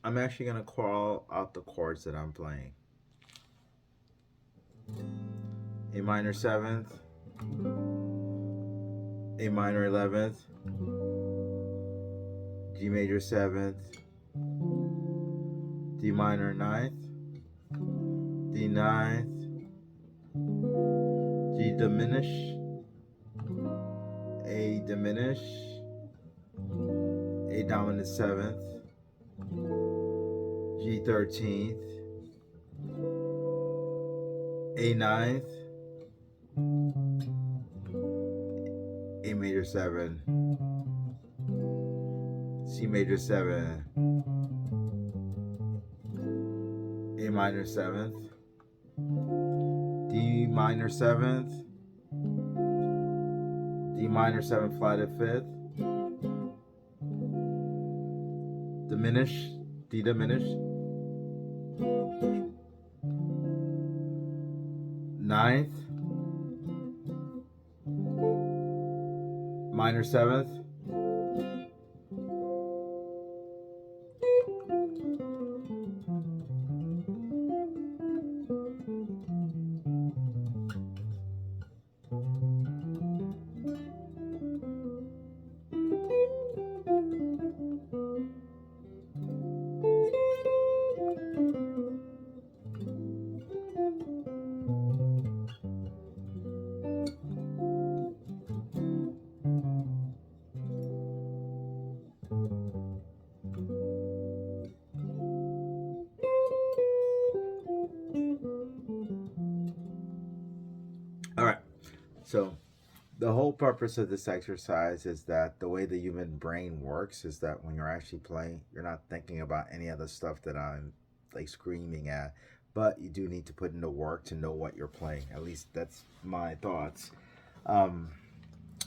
I'm actually gonna call out the chords that I'm playing. A minor 7th, A minor 11th, G major 7th, D minor 9th, D ninth, G diminish, A diminish, A dominant 7th, G 13th, A ninth, A major 7, C major 7, A minor 7th, D minor 7th, D minor 7th flat at 5th, diminish, D diminish, ninth, minor 7th, All right. So the whole purpose of this exercise is that the way the human brain works is that when you're actually playing, you're not thinking about any of the stuff that I'm like screaming at, but you do need to put in the work to know what you're playing. At least that's my thoughts. Um,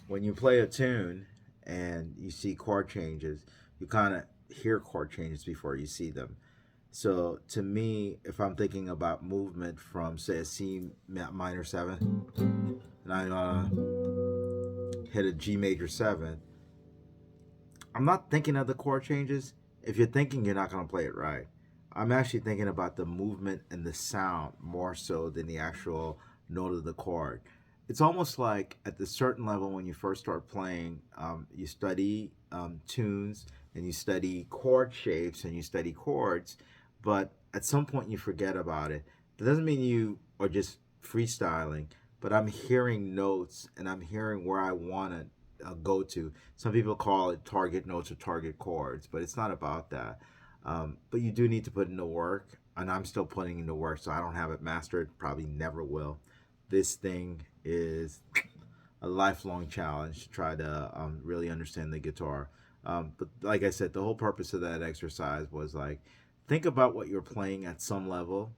when you play a tune and you see chord changes, you kind of hear chord changes before you see them. So to me, if I'm thinking about movement from say a C minor 7, and I hit a G major 7, I'm not thinking of the chord changes. If you're thinking, you're not going to play it right. I'm actually thinking about the movement and the sound more so than the actual note of the chord. It's almost like at the certain level when you first start playing, you study tunes and you study chord shapes and you study chords, but at some point you forget about it. That doesn't mean you are just freestyling, but I'm hearing notes and I'm hearing where I want to go to. Some people call it target notes or target chords, but it's not about that. But you do need to put in the work, and I'm still putting in the work, so I don't have it mastered. Probably never will. This thing is a lifelong challenge to try to really understand the guitar. But like I said, the whole purpose of that exercise was like think about what you're playing at some level,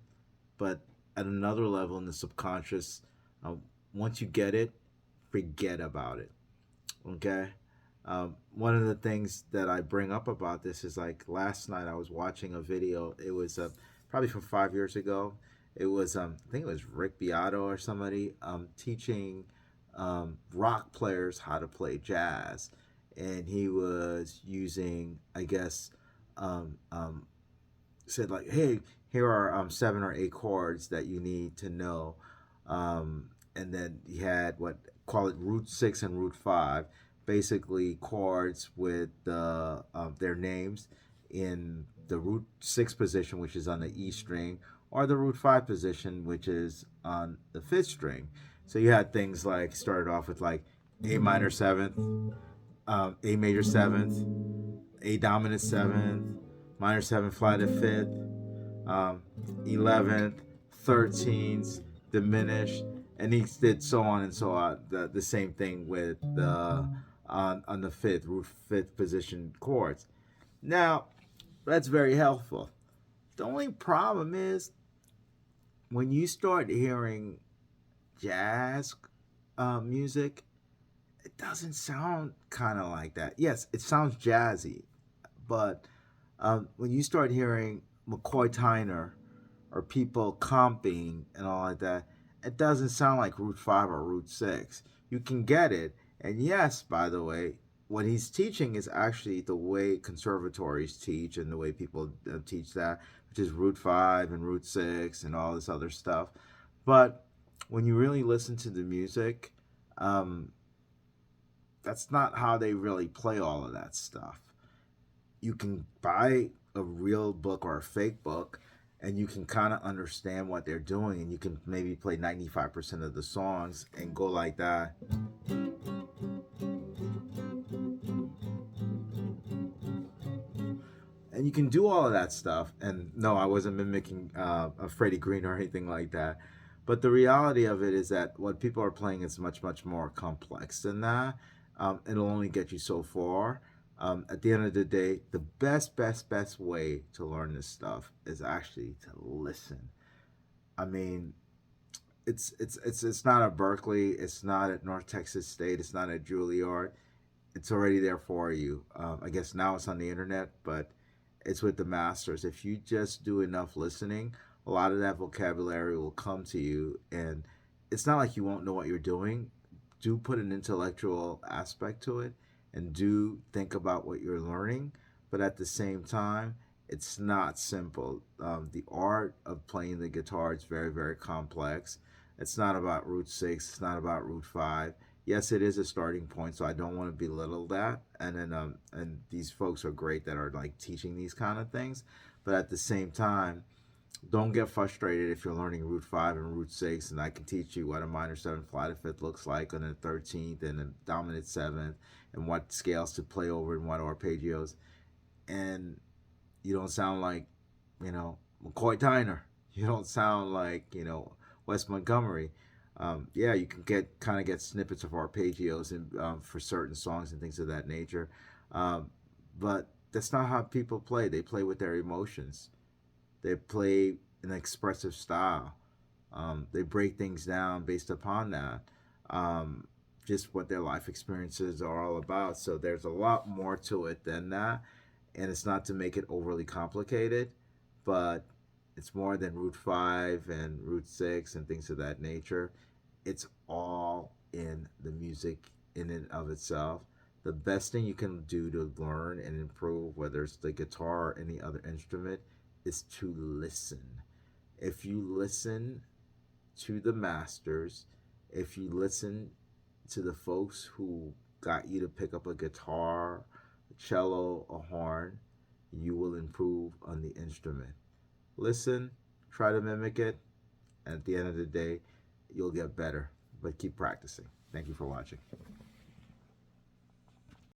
but at another level in the subconscious, uh, once you get it, forget about it. Okay. One of the things that I bring up about this is like last night I was watching a video. It was probably from 5 years ago. It was I think it was Rick Beato or somebody teaching rock players how to play jazz, and he was using I guess um, um, said like, hey, here are 7 or 8 chords that you need to know, and then he had what call it root 6 and root 5, basically chords with their names in the root 6 position, which is on the E string, or the root 5 position, which is on the 5th string. So you had things like started off with like A minor 7th, A major 7th, A dominant 7th, minor 7 flat at 5th, 11th, 13th, diminished, and he did so on and so on. The same thing with the on the 5th, root 5th position chords. Now, that's very helpful. The only problem is when you start hearing jazz music, it doesn't sound kind of like that. Yes, it sounds jazzy, but when you start hearing McCoy Tyner or people comping and all like that, it doesn't sound like Route 5 or Route 6. You can get it. And yes, by the way, what he's teaching is actually the way conservatories teach and the way people teach that, which is root 5 and root 6 and all this other stuff. But when you really listen to the music, um, that's not how they really play all of that stuff. You can buy a real book or a fake book and you can kind of understand what they're doing, and you can maybe play 95% of the songs and go like that. And you can do all of that stuff. And no, I wasn't mimicking a Freddie Green or anything like that. But the reality of it is that what people are playing is much, much more complex than that. It'll only get you so far. At the end of the day, the best way to learn this stuff is actually to listen. I mean, it's not at Berkeley, it's not at North Texas State, it's not at Juilliard. It's already there for you. I guess now it's on the internet, but it's with the masters. If you just do enough listening, a lot of that vocabulary will come to you, and it's not like you won't know what you're doing. Do put an intellectual aspect to it, and do think about what you're learning, but at the same time, it's not simple. The art of playing the guitar is very complex. It's not about root 6, it's not about root 5. Yes, it is a starting point, so I don't want to belittle that. And these folks are great that are like teaching these kind of things, but at the same time, don't get frustrated if you're learning root 5 and root 6, and I can teach you what a minor 7 flat and fifth looks like on the 13th and a dominant 7th, and what scales to play over and what arpeggios, and you don't sound like, McCoy Tyner. You don't sound like, Wes Montgomery. Yeah, you can get snippets of arpeggios and for certain songs and things of that nature, um, but that's not how people play. They play with their emotions. They play an expressive style. They break things down based upon that. Um, just what their life experiences are all about. So there's a lot more to it than that. And it's not to make it overly complicated, but it's more than root 5 and root 6 and things of that nature. It's all in the music in and of itself. The best thing you can do to learn and improve, whether it's the guitar or any other instrument, is to listen. If you listen to the masters, if you listen to the folks who got you to pick up a guitar, a cello, a horn, you will improve on the instrument. Listen, try to mimic it, and at the end of the day, you'll get better. But keep practicing. Thank you for watching.